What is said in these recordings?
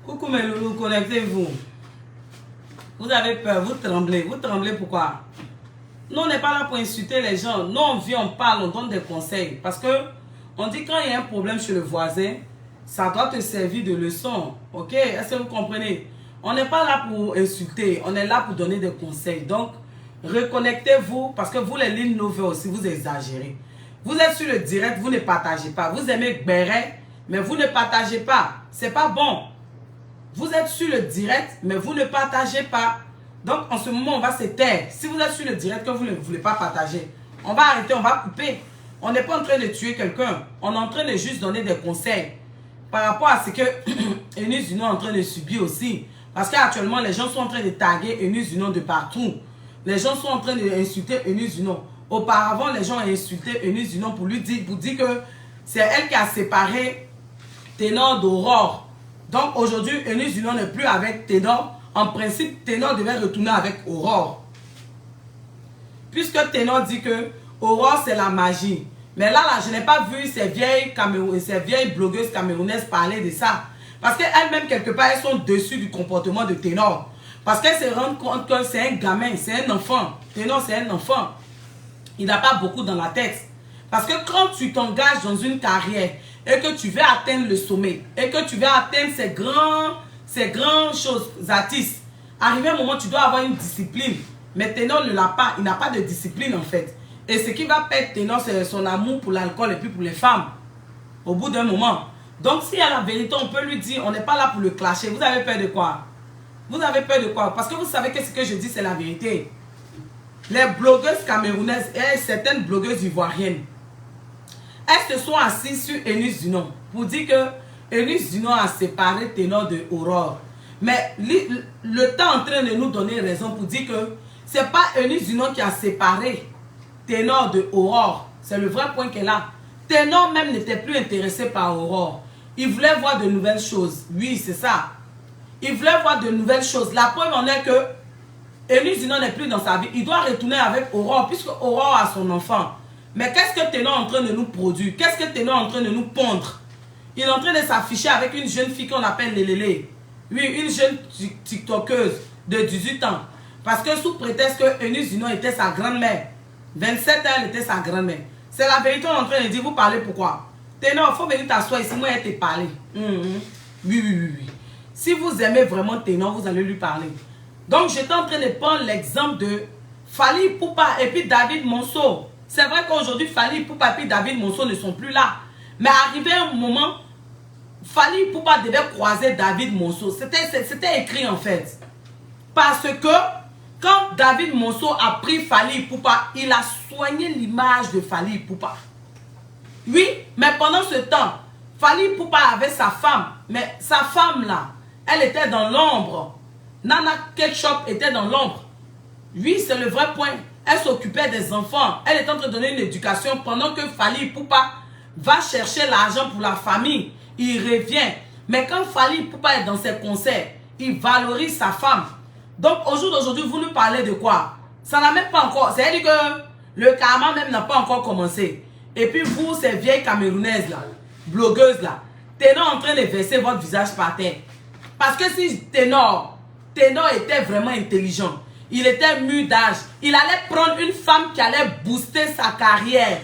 Coucou mes loulous, connectez-vous. Vous avez peur, vous tremblez. Vous tremblez pourquoi? Nous, on n'est pas là pour insulter les gens. Nous, on vient, on parle, on donne des conseils. Parce que on dit quand il y a un problème chez le voisin, ça doit te servir de leçon. Ok? Est-ce que vous comprenez? On n'est pas là pour insulter. On est là pour donner des conseils. Donc, reconnectez-vous parce que vous, les lignes nouvelles aussi, vous exagérez. Vous êtes sur le direct, vous ne partagez pas. Vous aimez Béret, mais vous ne partagez pas. C'est pas bon. Vous êtes sur le direct, mais vous ne partagez pas. Donc, en ce moment, on va se taire. Si vous êtes sur le direct que vous ne voulez pas partager, on va arrêter, on va couper. On n'est pas en train de tuer quelqu'un. On est en train de juste donner des conseils par rapport à ce que Eunice Dunon est en train de subir aussi. Parce qu'actuellement, les gens sont en train de taguer Eunice Dunon de partout. Les gens sont en train d'insulter Eunice Dunon. Auparavant, les gens ont insulté Eunice Dunon pour dire que c'est elle qui a séparé Ténor d'Aurore. Donc aujourd'hui, Eunice Dunon n'est plus avec Ténor. En principe, Ténor devait retourner avec Aurore. Puisque Ténor dit que Aurore, c'est la magie. Mais là, je n'ai pas vu ces vieilles blogueuses camerounaises parler de ça. Parce qu'elles-mêmes, quelque part, elles sont dessus du comportement de Ténor. Parce qu'elles se rendent compte que c'est un gamin, c'est un enfant. Ténor, c'est un enfant. Il n'a pas beaucoup dans la tête. Parce que quand tu t'engages dans une carrière et que tu veux atteindre le sommet, et que tu veux atteindre ces grandes choses artistes, arrivé un moment, tu dois avoir une discipline. Mais Ténor ne l'a pas. Il n'a pas de discipline en fait. Et ce qui va perdre Ténor, c'est son amour pour l'alcool et puis pour les femmes. Au bout d'un moment. Donc s'il y a la vérité, on peut lui dire, on n'est pas là pour le clasher. Vous avez peur de quoi? Vous avez peur de quoi? Parce que vous savez que ce que je dis, c'est la vérité. Les blogueuses camerounaises et certaines blogueuses ivoiriennes, elles se sont assises sur Eunice Dunon pour dire que Eunice Dunon a séparé Ténor de Aurore. Mais le temps est en train de nous donner raison pour dire que c'est pas Eunice Dunon qui a séparé Ténor de Aurore. C'est le vrai point qu'elle a. Ténor même n'était plus intéressé par Aurore. Il voulait voir de nouvelles choses. Oui, c'est ça. Il voulait voir de nouvelles choses. La preuve en est que Eunice Dunon n'est plus dans sa vie. Il doit retourner avec Aurore puisque Aurore a son enfant. Mais qu'est-ce que Ténor est en train de nous produire? Qu'est-ce que Ténor est en train de nous pondre? Il est en train de s'afficher avec une jeune fille qu'on appelle Lélélé. Oui, une jeune tiktokeuse de 18 ans. Parce que sous prétexte que Eunice Dunon était sa grand-mère. 27 ans, elle était sa grand-mère. C'est la vérité, on est en train de dire, vous parlez pourquoi? Ténor, il faut venir t'asseoir ici, moi, elle te parler. Oui. Si vous aimez vraiment Ténor, vous allez lui parler. Donc, j'étais en train de prendre l'exemple de Fally Ipupa et puis David Monceau. C'est vrai qu'aujourd'hui, Fally Ipupa et puis David Monceau ne sont plus là. Mais arrivé un moment, Fally Ipupa devait croiser David Monceau. C'était écrit en fait. Parce que quand David Monceau a pris Fally Ipupa, il a soigné l'image de Fally Ipupa. Oui, mais pendant ce temps, Fally Ipupa avait sa femme. Mais sa femme là, elle était dans l'ombre. Nana Ketchup était dans l'ombre. Oui, c'est le vrai point. Elle s'occupait des enfants. Elle est en train de donner une éducation pendant que Fally Ipupa va chercher l'argent pour la famille. Il revient. Mais quand Fally Ipupa est dans ses concerts, il valorise sa femme. Donc, au jour d'aujourd'hui, vous nous parlez de quoi? Ça n'a même pas encore... C'est-à-dire que le karma même n'a pas encore commencé. Et puis vous, ces vieilles camerounaises là, blogueuses là, Ténor en train de verser votre visage par terre. Parce que si Ténor était vraiment intelligent, il était mûr d'âge, il allait prendre une femme qui allait booster sa carrière.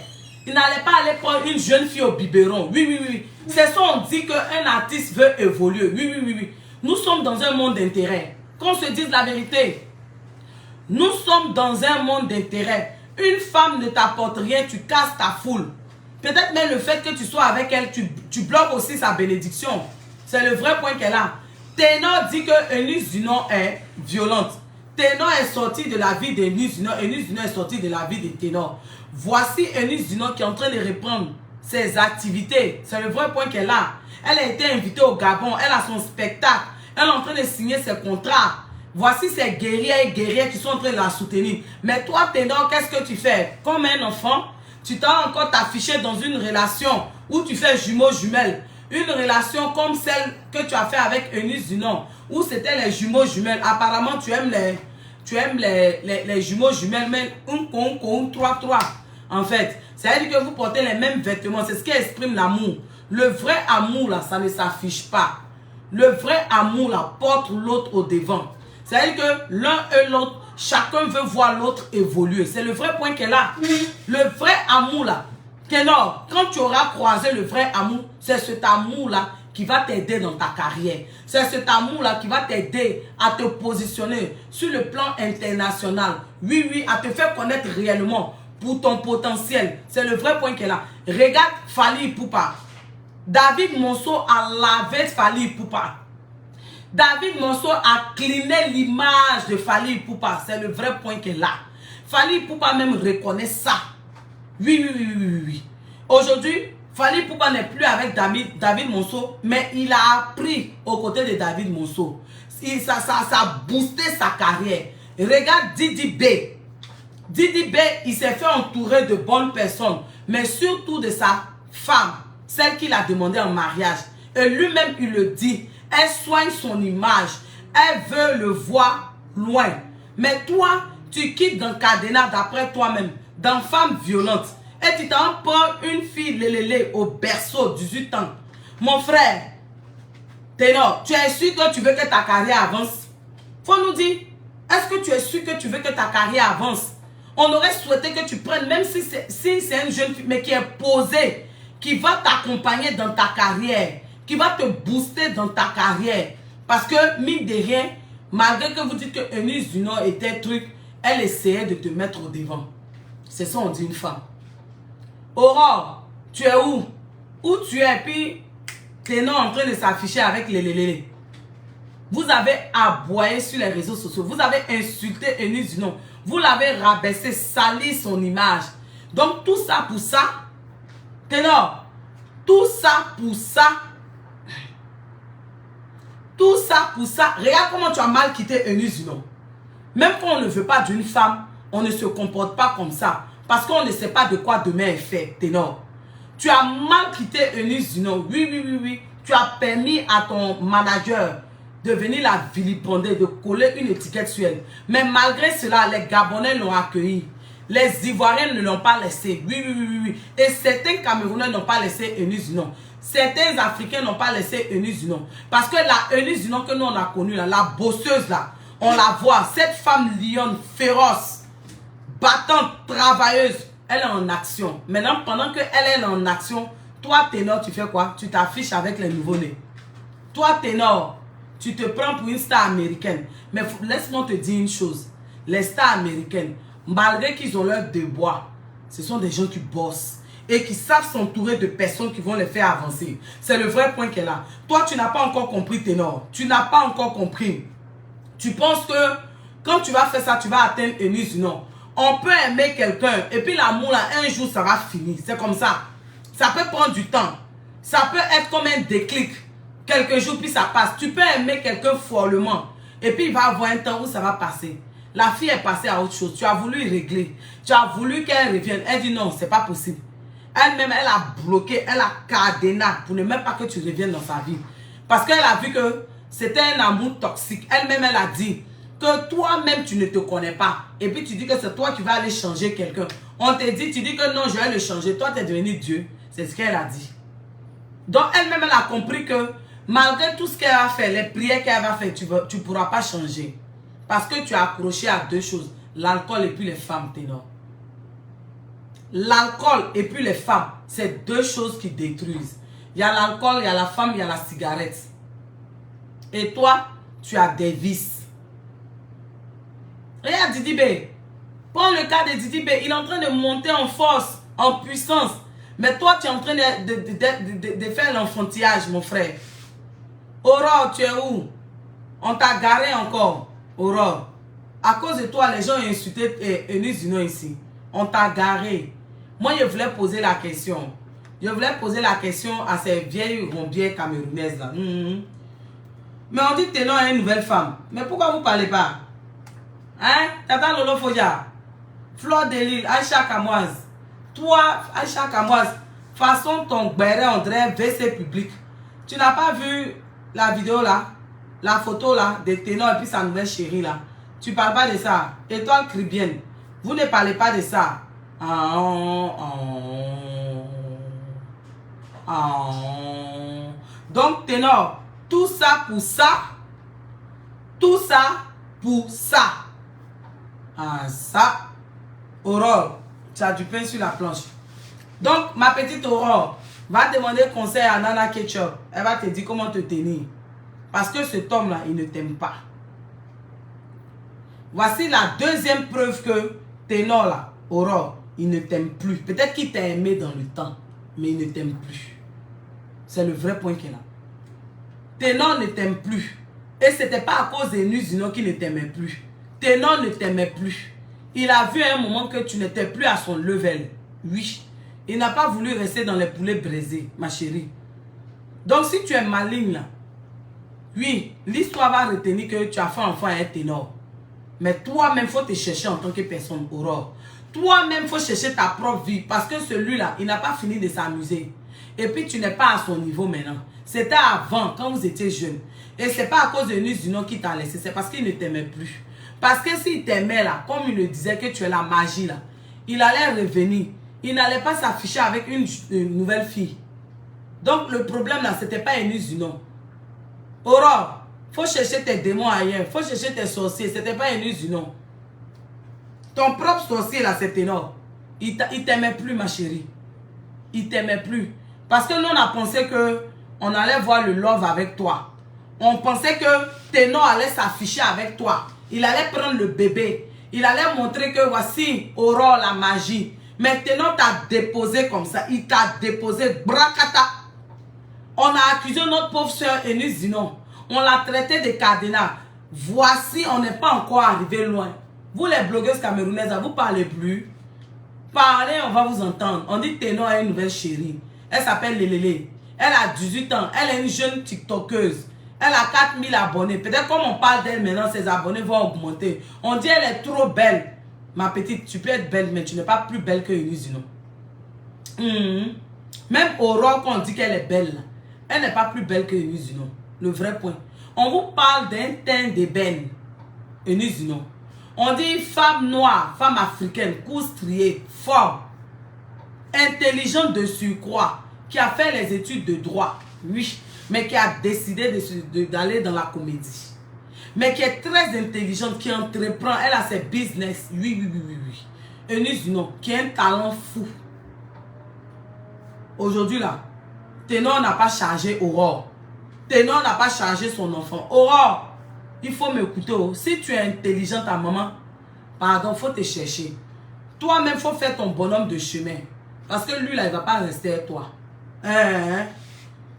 Il n'allait pas aller prendre une jeune fille au biberon. Oui. C'est ça, on dit qu'un artiste veut évoluer. Oui. Nous sommes dans un monde d'intérêt. Qu'on se dise la vérité. Nous sommes dans un monde d'intérêt. Une femme ne t'apporte rien, tu casses ta foule. Peut-être même le fait que tu sois avec elle, tu bloques aussi sa bénédiction. C'est le vrai point qu'elle a. Ténor dit que Eunice Dunon est violente. Ténor est sorti de la vie d'Eunice Dunon. Eunice Dunon est sorti de la vie de Ténor. Voici Eunice Dunon qui est en train de reprendre ses activités. C'est le vrai point qu'elle a. Elle a été invitée au Gabon. Elle a son spectacle. Elle est en train de signer ses contrats. Voici ces guerriers et guerrières qui sont en train de la soutenir. Mais toi, Ténor, qu'est-ce que tu fais? Comme un enfant, tu t'as encore affiché dans une relation où tu fais jumeaux-jumelles. Une relation comme celle que tu as fait avec Eunice Dunon, où c'était les jumeaux jumelles. Apparemment, tu aimes les jumeaux jumelles, mais un 3-3. En fait, c'est-à-dire que vous portez les mêmes vêtements. C'est ce qui exprime l'amour. Le vrai amour, là, ça ne s'affiche pas. Le vrai amour là, porte l'autre au devant. C'est-à-dire que l'un et l'autre, chacun veut voir l'autre évoluer. C'est le vrai point qu'elle a. Le vrai amour là, Ténor, quand tu auras croisé le vrai amour, c'est cet amour là qui va t'aider dans ta carrière. C'est cet amour là qui va t'aider à te positionner sur le plan international. Oui, oui, à te faire connaître réellement pour ton potentiel. C'est le vrai point qu'elle a. Regarde Fally Ipupa. David Monceau a lavé Fally Ipupa. David Monceau a cleané l'image de Fally Ipupa. C'est le vrai point qu'elle a. Fally Ipupa même reconnaît ça. Oui, oui, oui, oui, oui. Aujourd'hui, Fally Ipupa n'est plus avec David Monceau, mais il a appris aux côtés de David Monceau. Ça a boosté sa carrière. Regarde Didi B. Didi B, il s'est fait entourer de bonnes personnes, mais surtout de sa femme, celle qu'il a demandé en mariage. Et lui-même, il le dit. Elle soigne son image. Elle veut le voir loin. Mais toi, tu quittes dans Cadena d'après toi-même, dans femme violente. Et tu t'en prends une fille lélélé au berceau, 18 ans. Mon frère, Ténor, tu es sûr que tu veux que ta carrière avance? Faut nous dire, est-ce que tu es sûr que tu veux que ta carrière avance? On aurait souhaité que tu prennes, même si c'est une jeune fille, mais qui est posée, qui va t'accompagner dans ta carrière, qui va te booster dans ta carrière. Parce que, mine de rien, malgré que vous dites que Eunice du Nord était truc, elle essayait de te mettre au devant. C'est ça, on dit une femme. Aurore, tu es où? Où tu es? Puis, Ténor en train de s'afficher avec les lélés. Vous avez aboyé sur les réseaux sociaux. Vous avez insulté Eunice du Nord. Vous l'avez rabaissé, sali son image. Donc, tout ça pour ça, Ténor, tout ça pour ça, tout ça pour ça, regarde comment tu as mal quitté Eunice du Nord. Même quand on ne veut pas d'une femme, on ne se comporte pas comme ça. Parce qu'on ne sait pas de quoi demain est fait, Ténor. Tu as mal quitté Eunice du Nord. Oui, oui, oui, oui. Tu as permis à ton manager de venir la vilipender, de coller une étiquette sur elle. Mais malgré cela, les Gabonais l'ont accueilli. Les Ivoiriens ne l'ont pas laissé. Oui, oui, oui, oui. Et certains Camerounais n'ont pas laissé Eunice du Nord. Certains Africains n'ont pas laissé Eunice du Nord. Parce que la Eunice du Nord que nous on a connue, là, la bosseuse là, on la voit, cette femme lionne, féroce, battante, travailleuse, elle est en action. Maintenant, pendant qu'elle est en action, toi, Ténor, tu fais quoi? Tu t'affiches avec les nouveaux-nés. Toi, Ténor, tu te prends pour une star américaine. Mais laisse-moi te dire une chose. Les stars américaines, malgré qu'ils ont leur débois, ce sont des gens qui bossent et qui savent s'entourer de personnes qui vont les faire avancer. C'est le vrai point qu'elle a. Toi, tu n'as pas encore compris, Ténor. Tu n'as pas encore compris. Tu penses que quand tu vas faire ça, tu vas atteindre Eunice du Nord. On peut aimer quelqu'un et puis l'amour là, un jour ça va finir. C'est comme ça. Ça peut prendre du temps. Ça peut être comme un déclic. Quelques jours puis ça passe. Tu peux aimer quelqu'un follement et puis il va avoir un temps où ça va passer. La fille est passée à autre chose. Tu as voulu régler. Tu as voulu qu'elle revienne. Elle dit non, c'est pas possible. Elle-même, elle a bloqué, elle a cadené pour ne même pas que tu reviennes dans sa vie. Parce qu'elle a vu que c'était un amour toxique. Elle-même, elle a dit que toi-même, tu ne te connais pas. Et puis, tu dis que c'est toi qui vas aller changer quelqu'un. On te dit, tu dis que non, je vais le changer. Toi, tu es devenu Dieu. C'est ce qu'elle a dit. Donc, elle-même, elle a compris que malgré tout ce qu'elle a fait, les prières qu'elle va faire, tu ne pourras pas changer. Parce que tu as accroché à deux choses. L'alcool et puis les femmes, Ténor. L'alcool et puis les femmes, c'est deux choses qui détruisent. Il y a l'alcool, il y a la femme, il y a la cigarette. Et toi, tu as des vices. Regarde Didi B. Prends le cas de Didi B. Il est en train de monter en force, en puissance. Mais toi, tu es en train de faire l'enfantillage, mon frère. Aurore, tu es où? On t'a garé encore, Aurore. À cause de toi, les gens ont insulté Eunice du Nord ici. On t'a garé. Moi, je voulais poser la question. Je voulais poser la question à ces vieilles rombières camerounaises là. Mais on dit que Ténor est une nouvelle femme. Mais pourquoi vous ne parlez pas? Hein? Tata Lolo Fodia, Fleur de Lille, Aïcha Kamoise. Toi, Aïcha Kamoise, façon ton béret, on dirait WC public. Tu n'as pas vu la vidéo là? La photo là, de Ténor et puis sa nouvelle chérie là. Tu ne parles pas de ça. Étoile Caribbeenne. Vous ne parlez pas de ça. Donc, Ténor, Tout ça pour ça. Tout ça pour ça. Ah, ça. Aurore, tu as du pain sur la planche. Donc, ma petite Aurore, va demander conseil à Nana Ketchup. Elle va te dire comment te tenir. Parce que cet homme-là, il ne t'aime pas. Voici la deuxième preuve que Ténor là, Aurore, il ne t'aime plus. Peut-être qu'il t'a aimé dans le temps, mais il ne t'aime plus. C'est le vrai point qu'il a. Ténor ne t'aime plus. Et ce n'était pas à cause des Nusinos qu'il ne t'aimait plus. Ténor ne t'aimait plus. Il a vu à un moment que tu n'étais plus à son level. Oui. Il n'a pas voulu rester dans les poulets braisés, ma chérie. Donc si tu es maligne là, oui, l'histoire va retenir que tu as fait enfant à un Ténor. Mais toi-même, il faut te chercher en tant que personne, Aurore. Toi-même, il faut chercher ta propre vie. Parce que celui-là, il n'a pas fini de s'amuser. Et puis, tu n'es pas à son niveau maintenant. C'était avant, quand vous étiez jeune. Et ce n'est pas à cause de Nusino qui t'a laissé. C'est parce qu'il ne t'aimait plus. Parce que s'il t'aimait là, comme il le disait que tu es la magie là, il allait revenir. Il n'allait pas s'afficher avec une nouvelle fille. Donc, le problème là, ce n'était pas Nusino. Aurore, faut chercher tes démons ailleurs. Faut chercher tes sorciers. C'était pas un non. Ton propre sorcier là, c'est Ténor. Il t'aimait plus, ma chérie. Il t'aimait plus. Parce que nous, on a pensé que on allait voir le love avec toi. On pensait que Ténor allait s'afficher avec toi. Il allait prendre le bébé. Il allait montrer que voici Aurore la magie. Mais Ténor t'a déposé comme ça. Il t'a déposé bracata. On a accusé notre pauvre soeur Eunice Zinon. On l'a traité de cadenas. Voici, on n'est pas encore arrivé loin. Vous les blogueuses camerounaises, vous ne parlez plus. Parlez, on va vous entendre. On dit Ténor a une nouvelle chérie. Elle s'appelle Lélélé. Elle a 18 ans. Elle est une jeune TikTokeuse. Elle a 4000 abonnés. Peut-être comme on parle d'elle maintenant, ses abonnés vont augmenter. On dit elle est trop belle. Ma petite, tu peux être belle, mais tu n'es pas plus belle que Eunice Zinon. Même Aurore, quand on dit qu'elle est belle, elle n'est pas plus belle que Eunice Zinon. Le vrai point. On vous parle d'un teint d'ébène. Eunice Zinon. On dit femme noire, femme africaine, cou striée, forte, intelligente de surcroît, qui a fait les études de droit, oui, mais qui a décidé d'aller dans la comédie. Mais qui est très intelligente, qui entreprend, elle a ses business, oui. Eunice Zinon, qui a un talent fou. Aujourd'hui là, Ténor n'a pas chargé Aurore. Ténor n'a pas chargé son enfant. Aurore, il faut m'écouter. Si tu es intelligente à maman, pardon, il faut te chercher. Toi-même, il faut faire ton bonhomme de chemin. Parce que lui, là, il ne va pas rester avec toi.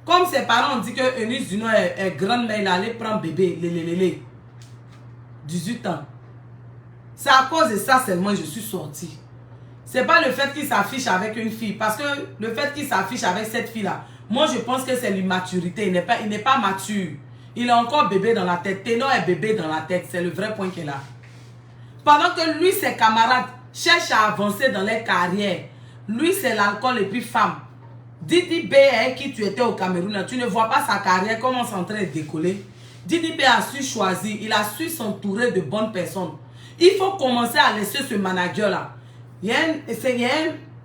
Comme ses parents ont dit que Eunice Zinon est grande, mais il allait prendre bébé, 18 ans. C'est à cause de ça seulement que je suis sortie. Ce n'est pas le fait qu'il s'affiche avec une fille. Parce que le fait qu'il s'affiche avec cette fille-là, moi, je pense que c'est l'immaturité. Il n'est pas mature. Il a encore bébé dans la tête. Ténor est bébé dans la tête. C'est le vrai point qu'il a. Pendant que lui, ses camarades cherchent à avancer dans leur carrière. Lui, c'est l'alcool et puis femme. Didi B, avec qui tu étais au Cameroun, tu ne vois pas sa carrière, comment c'est en train de décoller. Didi B a su choisir. Il a su s'entourer de bonnes personnes. Il faut commencer à laisser ce manager-là. Il y a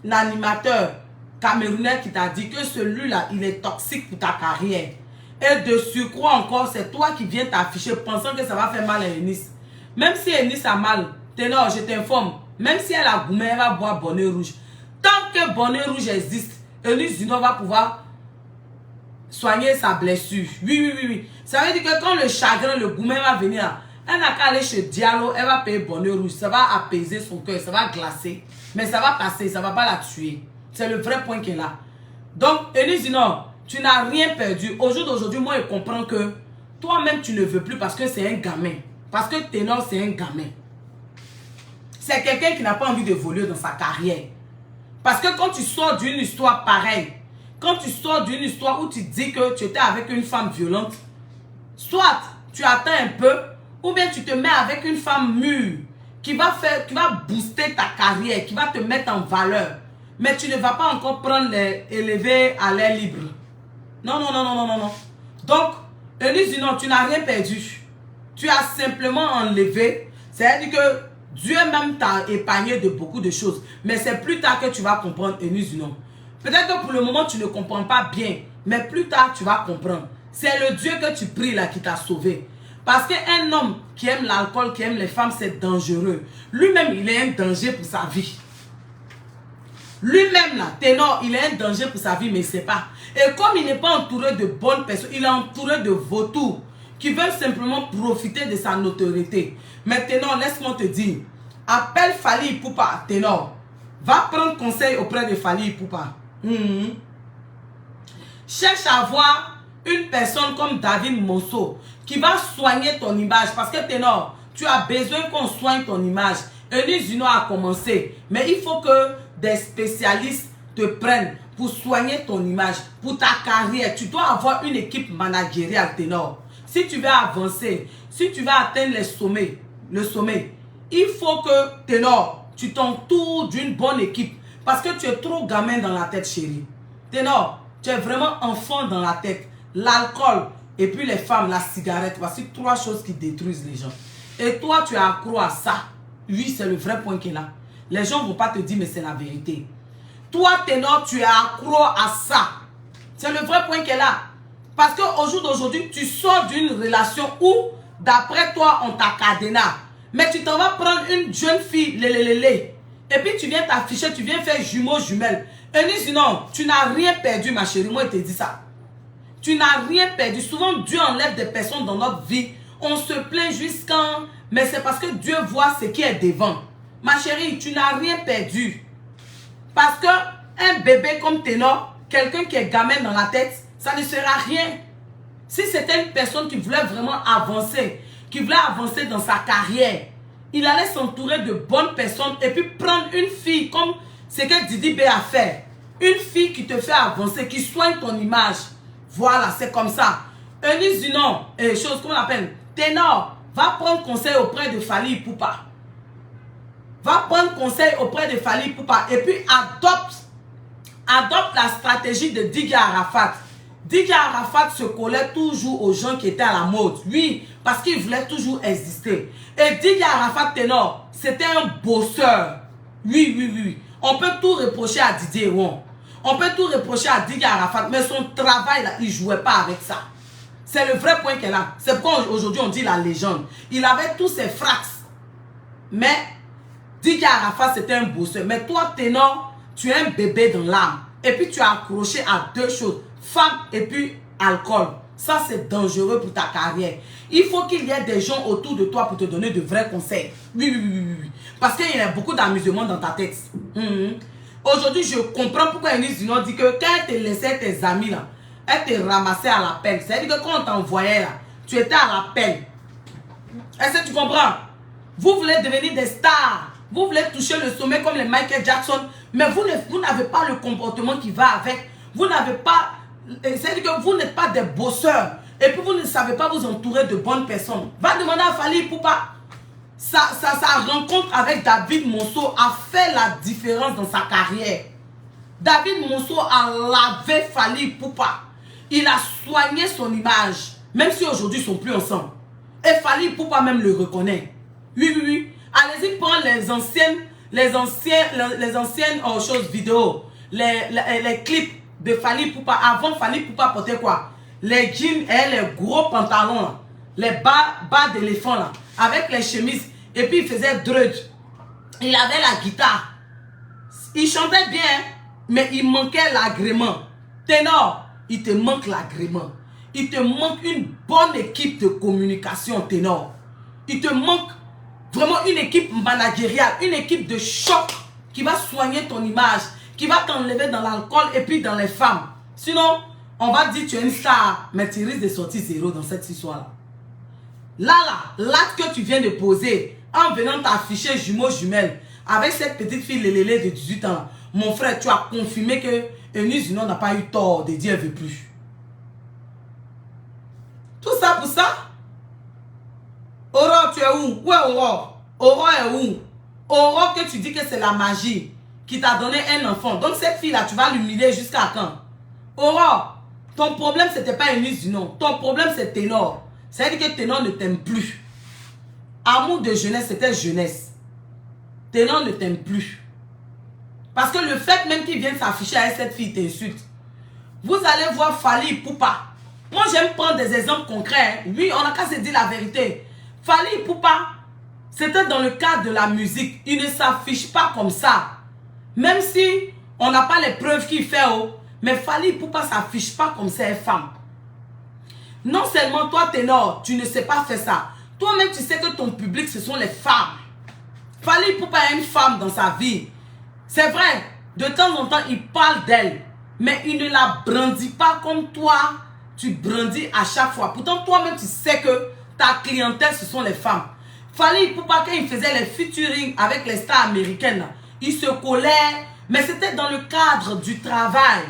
un animateur camerounais qui t'a dit que celui-là, il est toxique pour ta carrière. Et de surcroît encore, c'est toi qui viens t'afficher pensant que ça va faire mal à Eunice. Même si Eunice a mal, Ténor, je t'informe, même si elle a goumé, elle va boire bonnet rouge. Tant que bonnet rouge existe, Eunice Zinon va pouvoir soigner sa blessure. Oui. Ça veut dire que quand le chagrin, le goumé va venir, elle n'a qu'à aller chez Diallo, elle va payer bonnet rouge. Ça va apaiser son cœur, ça va glacer. Mais ça va passer, ça ne va pas la tuer. C'est le vrai point qu'elle a. Donc, Eunice Zinon, tu n'as rien perdu. Au jour d'aujourd'hui, moi, je comprends que toi-même, tu ne veux plus parce que c'est un gamin. Parce que Ténor, c'est un gamin. C'est quelqu'un qui n'a pas envie d'évoluer dans sa carrière. Parce que quand tu sors d'une histoire pareille, quand tu sors d'une histoire où tu dis que tu étais avec une femme violente, soit tu attends un peu, ou bien tu te mets avec une femme mûre qui va booster ta carrière, qui va te mettre en valeur. Mais tu ne vas pas encore prendre les élevés à l'air libre. Non. Donc, Eunice Zinon, tu n'as rien perdu. Tu as simplement enlevé. C'est-à-dire que Dieu même t'a épargné de beaucoup de choses. Mais c'est plus tard que tu vas comprendre, Eunice Zinon. Peut-être que pour le moment, tu ne comprends pas bien. Mais plus tard, tu vas comprendre. C'est le Dieu que tu pries là qui t'a sauvé. Parce qu'un homme qui aime l'alcool, qui aime les femmes, c'est dangereux. Lui-même, il est un danger pour sa vie. Lui-même, là, ténor, il est un danger pour sa vie, mais il ne sait pas. Et comme il n'est pas entouré de bonnes personnes, il est entouré de vautours qui veulent simplement profiter de sa notoriété. Mais ténor, laisse-moi te dire, appelle Fally Ipupa, ténor. Va prendre conseil auprès de Fally Ipupa. Cherche à avoir une personne comme David Monceau qui va soigner ton image. Parce que ténor, tu as besoin qu'on soigne ton image. Eunice Juno a commencé. Mais il faut que des spécialistes te prennent pour soigner ton image, pour ta carrière. Tu dois avoir une équipe managériale, ténor. Si tu veux avancer, si tu veux atteindre le sommet, il faut que, ténor, tu t'entoures d'une bonne équipe. Parce que tu es trop gamin dans la tête, chérie. Ténor, tu es vraiment enfant dans la tête. L'alcool et puis les femmes, la cigarette. Voici 3 choses qui détruisent les gens. Et toi, tu es accro à ça. Oui, c'est le vrai point qui est là. Les gens ne vont pas te dire, mais c'est la vérité. Toi, ténor, tu es accro à ça. C'est le vrai point qui est là. Parce qu'au jour d'aujourd'hui, tu sors d'une relation où, d'après toi, on t'a cadené. Mais tu t'en vas prendre une jeune fille, et puis tu viens t'afficher, tu viens faire jumeaux, jumelles. Et dis non, tu n'as rien perdu, ma chérie. Moi, je te dis ça. Tu n'as rien perdu. Souvent, Dieu enlève des personnes dans notre vie. On se plaint jusqu'à... Mais c'est parce que Dieu voit ce qui est devant. Ma chérie, tu n'as rien perdu. Parce que un bébé comme ténor, quelqu'un qui est gamin dans la tête, ça ne sera rien. Si c'était une personne qui voulait vraiment avancer, qui voulait avancer dans sa carrière, il allait s'entourer de bonnes personnes et puis prendre une fille comme ce que Didi B a fait. Une fille qui te fait avancer, qui soigne ton image. Voilà, c'est comme ça. Eunice Juno, chose qu'on appelle ténor, va prendre conseil auprès de Fally Ipupa. Va prendre conseil auprès de Fally Ipupa et puis adopte la stratégie de Didier Arafat. Didier Arafat se collait toujours aux gens qui étaient à la mode. Oui, parce qu'il voulait toujours exister. Et Didier Arafat, ténor, c'était un bosseur. Oui. On peut tout reprocher à Didier Wong. On peut tout reprocher à Didier Arafat, mais son travail, là, il ne jouait pas avec ça. C'est le vrai point qu'elle a. C'est pourquoi aujourd'hui on dit la légende. Il avait tous ses frax. Mais Didier Arafat, c'était un bosseur. Mais toi, ténor, tu es un bébé dans l'âme. Et puis tu as accroché à 2 choses. Femme et puis alcool. Ça, c'est dangereux pour ta carrière. Il faut qu'il y ait des gens autour de toi pour te donner de vrais conseils. Oui. Parce qu'il y a beaucoup d'amusement dans ta tête. Aujourd'hui, je comprends pourquoi Eunice Juno dit que quand elle te laissait tes amis là, elle te ramassait à la pelle. C'est-à-dire que quand on t'envoyait là, tu étais à la pelle. Est-ce que tu comprends? Vous voulez devenir des stars. Vous voulez toucher le sommet comme les Michael Jackson. Mais vous n'avez pas le comportement qui va avec. Vous n'avez pas... C'est-à-dire que vous n'êtes pas des bosseurs. Et puis vous ne savez pas vous entourer de bonnes personnes. Va demander à Fally Ipupa. Sa rencontre avec David Monceau a fait la différence dans sa carrière. David Monceau a lavé Fally Ipupa. Il a soigné son image. Même si aujourd'hui ils ne sont plus ensemble. Et Fally Ipupa même le reconnaît. Oui. Allez-y prendre les anciennes choses vidéo. Les clips de Fally Ipupa. Avant, Fally Ipupa portait quoi? Les jeans et les gros pantalons là. Les bas d'éléphant là. Avec les chemises. Et puis il faisait drudge. Il avait la guitare. Il chantait bien. Mais il manquait l'agrément. Ténor, il te manque l'agrément. Il te manque une bonne équipe de communication, ténor. Il te manque vraiment une équipe managériale. Une équipe de choc qui va soigner ton image. Qui va t'enlever dans l'alcool et puis dans les femmes. Sinon, on va dire tu es une star, mais tu risques de sortir zéro dans cette histoire-là. L'acte que tu viens de poser, en venant t'afficher jumeaux jumelles, avec cette petite fille lélélé de 18 ans, mon frère, tu as confirmé que Eunice Juno n'a pas eu tort de dire elle ne veut plus. Tout ça pour ça? Aurore, tu es où? Où est Aurore? Aurore est où? Aurore que tu dis que c'est la magie qui t'a donné un enfant. Donc cette fille-là, tu vas l'humilier jusqu'à quand? Aurore, ton problème, ce n'était pas Eunice Juno. Ton problème, c'est Ténor. C'est-à-dire que Ténor ne t'aime plus. Amour de jeunesse, c'était jeunesse. Ténor ne t'aime plus. Parce que le fait même qu'il vienne s'afficher avec cette fille t'insulte. Vous allez voir Fally Ipupa. Moi, j'aime prendre des exemples concrets. Oui, on n'a qu'à se dire la vérité. Fally Ipupa, c'était dans le cadre de la musique. Il ne s'affiche pas comme ça. Même si on n'a pas les preuves qu'il fait, oh, mais Fally Ipupa ne s'affiche pas comme ça, une femme. Non seulement toi, ténor, tu ne sais pas faire ça. Toi-même, tu sais que ton public, ce sont les femmes. Fally Ipupa a une femme dans sa vie. C'est vrai, de temps en temps, il parle d'elle. Mais il ne la brandit pas comme toi, tu brandis à chaque fois. Pourtant, toi-même, tu sais que ta clientèle, ce sont les femmes. Fally Ipupa, quand il faisait les featuring avec les stars américaines, il se collait, mais c'était dans le cadre du travail.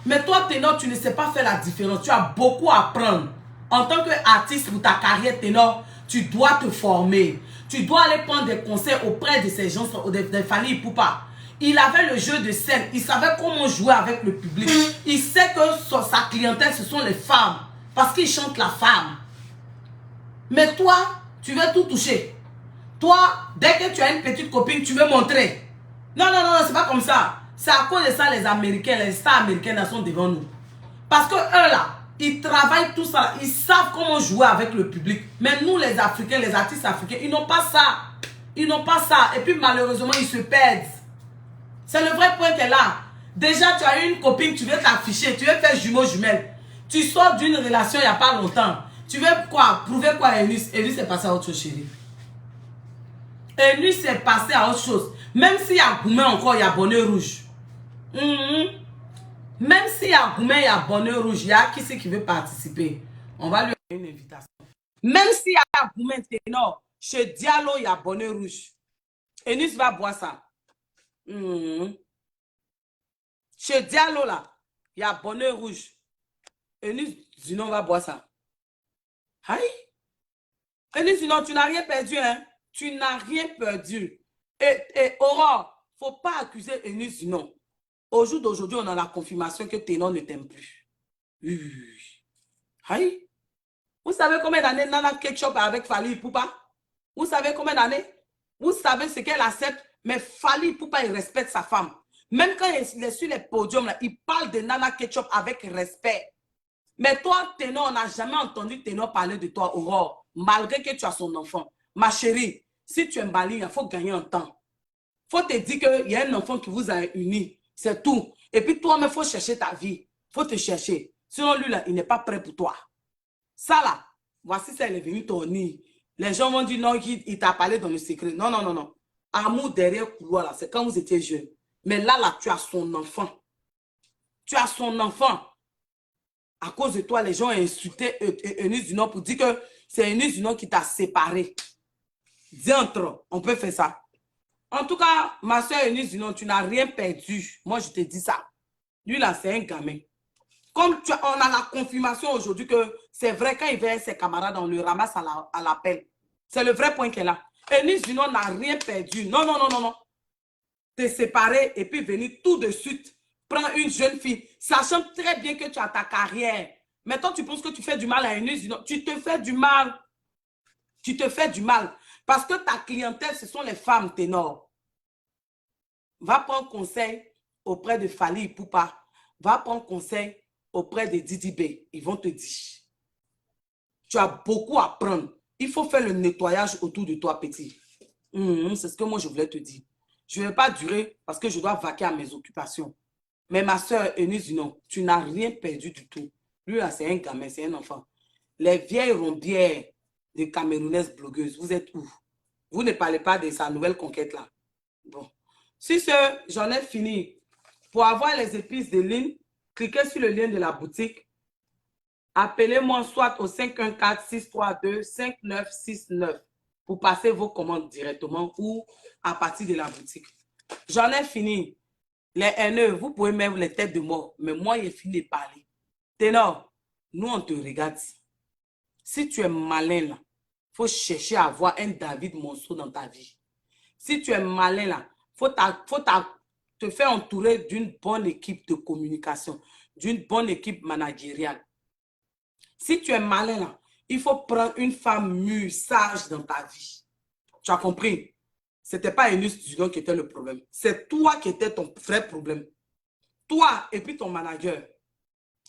Mais toi, ténor, tu ne sais pas faire la différence. Tu as beaucoup à apprendre. En tant qu'artiste pour ta carrière ténor, tu dois te former. Tu dois aller prendre des conseils auprès de ces gens, de Fally Ipupa. Il avait le jeu de scène. Il savait comment jouer avec le public. Il sait que sa clientèle, ce sont les femmes. Parce qu'il chante la femme. Mais toi, tu veux tout toucher. Toi, dès que tu as une petite copine, tu veux montrer. Non, non, non, c'est pas comme ça. C'est à cause de ça, les Américains, les stars américaines sont devant nous. Parce que eux là, ils travaillent tout ça. Ils savent comment jouer avec le public. Mais nous, les Africains, les artistes africains, ils n'ont pas ça. Ils n'ont pas ça. Et puis malheureusement, ils se perdent. C'est le vrai point qu'elle a. Déjà, tu as une copine, tu veux t'afficher, tu veux faire jumeau-jumelle. Tu sors d'une relation il n'y a pas longtemps. Tu veux quoi? Prouver quoi à Eunice? Eunice est passé à autre chose, chérie. Eunice est passé à autre chose. Même s'il y a Goumé encore, il y a bonnet rouge. Même s'il y a Goumé, il y a bonnet rouge, il y a qui c'est qui veut participer. On va lui donner une invitation. Même s'il y a Goumé, ténor, chez Diallo, il y a bonnet rouge. Eunice va boire ça. Chez Diallo, là, il y a bonnet rouge. Eunice Zinon va boire ça. Aïe. Eunice Zinon, tu n'as rien perdu, hein? Tu n'as rien perdu. Et Aurore, il ne faut pas accuser Eunice Zinon. Au jour d'aujourd'hui, on a la confirmation que Ténor ne t'aime plus. Aïe. Vous savez combien d'années Nana Ketchup avec Fally Ipupa? Vous savez combien d'années? Vous savez ce qu'elle accepte? Mais Fally Ipupa, il respecte sa femme. Même quand il est sur les podiums, là, il parle de Nana Ketchup avec respect. Mais toi, Ténor, on n'a jamais entendu Ténor parler de toi, Aurore, malgré que tu as son enfant. Ma chérie, si tu es Mbali, il faut gagner un temps. Il faut te dire qu'il y a un enfant qui vous a unis. C'est tout. Et puis toi, il faut chercher ta vie. Il faut te chercher. Sinon, lui, là, il n'est pas prêt pour toi. Ça, là, voici ça, il est venu ton nid. Les gens vont dire non, il t'a parlé dans le secret. Non, non, non, non. Amour derrière couloir, là, c'est quand vous étiez jeune. Mais là, tu as son enfant. Tu as son enfant. À cause de toi, les gens ont insulté Eunice Zinon pour dire que c'est Eunice Zinon qui t'a séparé. Diantre, on peut faire ça. En tout cas, ma soeur Eunice Zinon, tu n'as rien perdu. Moi, je te dis ça. Lui, là, c'est un gamin. Comme on a la confirmation aujourd'hui que c'est vrai, quand il va avec ses camarades, on le ramasse à l'appel. C'est le vrai point qu'elle a. Eunice Zinon n'a rien perdu. Non, non, non, non, non. T'es séparé et puis venir tout de suite prendre une jeune fille, sachant très bien que tu as ta carrière. Maintenant, tu penses que tu fais du mal à Eunice Zinon. Tu te fais du mal. Tu te fais du mal. Parce que ta clientèle, ce sont les femmes, ténor. Va prendre conseil auprès de Fally Ipupa. Va prendre conseil auprès de Didi B. Ils vont te dire. Tu as beaucoup à prendre. Il faut faire le nettoyage autour de toi, petit. C'est ce que moi, je voulais te dire. Je ne vais pas durer parce que je dois vaquer à mes occupations. Mais ma soeur Eunice Zinon, tu n'as rien perdu du tout. Lui, là, c'est un gamin, c'est un enfant. Les vieilles rombières des Camerounaises blogueuses, vous êtes où? Vous ne parlez pas de sa nouvelle conquête là. Bon. Si j'en ai fini. Pour avoir les épices de ligne, cliquez sur le lien de la boutique. Appelez-moi soit au 514-632-5969 pour passer vos commandes directement ou à partir de la boutique. J'en ai fini. Les haineux, vous pouvez mettre les têtes de mort, mais moi, j'ai fini de parler. Ténor, nous, on te regarde. Si tu es malin, là, il faut chercher à avoir un David Monceau dans ta vie. Si tu es malin, là, faut te faire entourer d'une bonne équipe de communication, d'une bonne équipe managériale. Si tu es malin, là, il faut prendre une femme mûre, sage dans ta vie. Tu as compris? Ce n'était pas Eunice Zinon qui était le problème. C'est toi qui étais ton vrai problème. Toi et puis ton manager.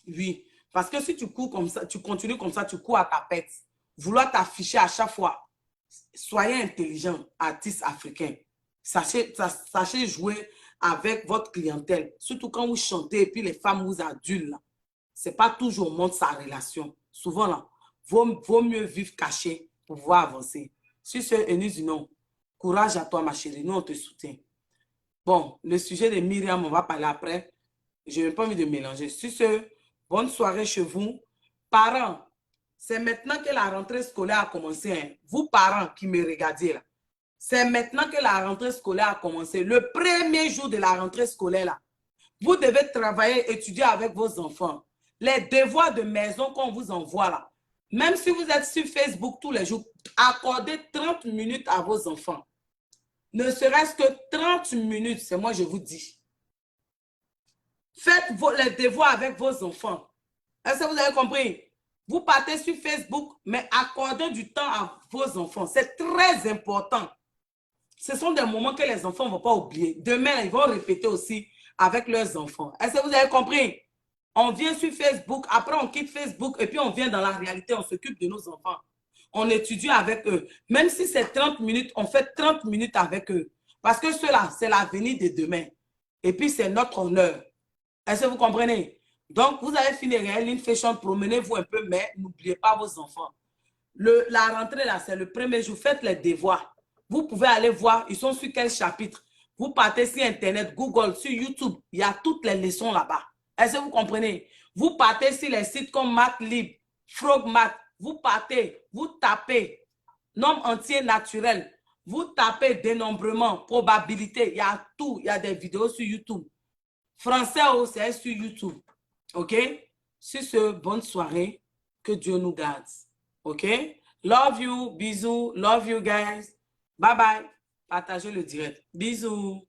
Oui. Parce que si tu cours comme ça, tu continues comme ça, tu cours à ta pète. Vouloir t'afficher à chaque fois. Soyez intelligent, artistes africains. Sachez jouer avec votre clientèle. Surtout quand vous chantez et puis les femmes vous adulent. Ce n'est pas toujours montre sa relation. Souvent, là, vaut mieux vivre caché pour pouvoir avancer. Sur ce, Eunice du nom, courage à toi, ma chérie. Nous, on te soutient. Bon, le sujet de Myriam, on va parler après. Je n'ai pas envie de mélanger. Sur ce, bonne soirée chez vous. Parents, c'est maintenant que la rentrée scolaire a commencé. Hein. Vous, parents qui me regardez là, c'est maintenant que la rentrée scolaire a commencé. Le premier jour de la rentrée scolaire, là, vous devez travailler, étudier avec vos enfants. Les devoirs de maison qu'on vous envoie là, même si vous êtes sur Facebook tous les jours, accordez 30 minutes à vos enfants. Ne serait-ce que 30 minutes, c'est moi je vous dis. Faites les devoirs avec vos enfants. Est-ce que vous avez compris? Vous partez sur Facebook, mais accordez du temps à vos enfants. C'est très important. Ce sont des moments que les enfants ne vont pas oublier. Demain, ils vont répéter aussi avec leurs enfants. Est-ce que vous avez compris? On vient sur Facebook, après on quitte Facebook et puis on vient dans la réalité, on s'occupe de nos enfants. On étudie avec eux. Même si c'est 30 minutes, on fait 30 minutes avec eux. Parce que cela, c'est l'avenir de demain. Et puis, c'est notre honneur. Est-ce que vous comprenez? Donc, vous avez fini Ligne Fashion, promenez-vous un peu, mais n'oubliez pas vos enfants. La rentrée, là, c'est le premier jour. Faites les devoirs. Vous pouvez aller voir, ils sont sur quel chapitre. Vous partez sur Internet, Google, sur YouTube. Il y a toutes les leçons là-bas. Est-ce que vous comprenez? Vous partez sur les sites comme Matlib, Frogmat. Vous partez, vous tapez nombre entier naturel. Vous tapez dénombrement, probabilité. Il y a tout. Il y a des vidéos sur YouTube. Français aussi, c'est sur YouTube. OK? Sur ce, bonne soirée. Que Dieu nous garde. OK? Love you. Bisous. Love you guys. Bye bye. Partagez le direct. Bisous.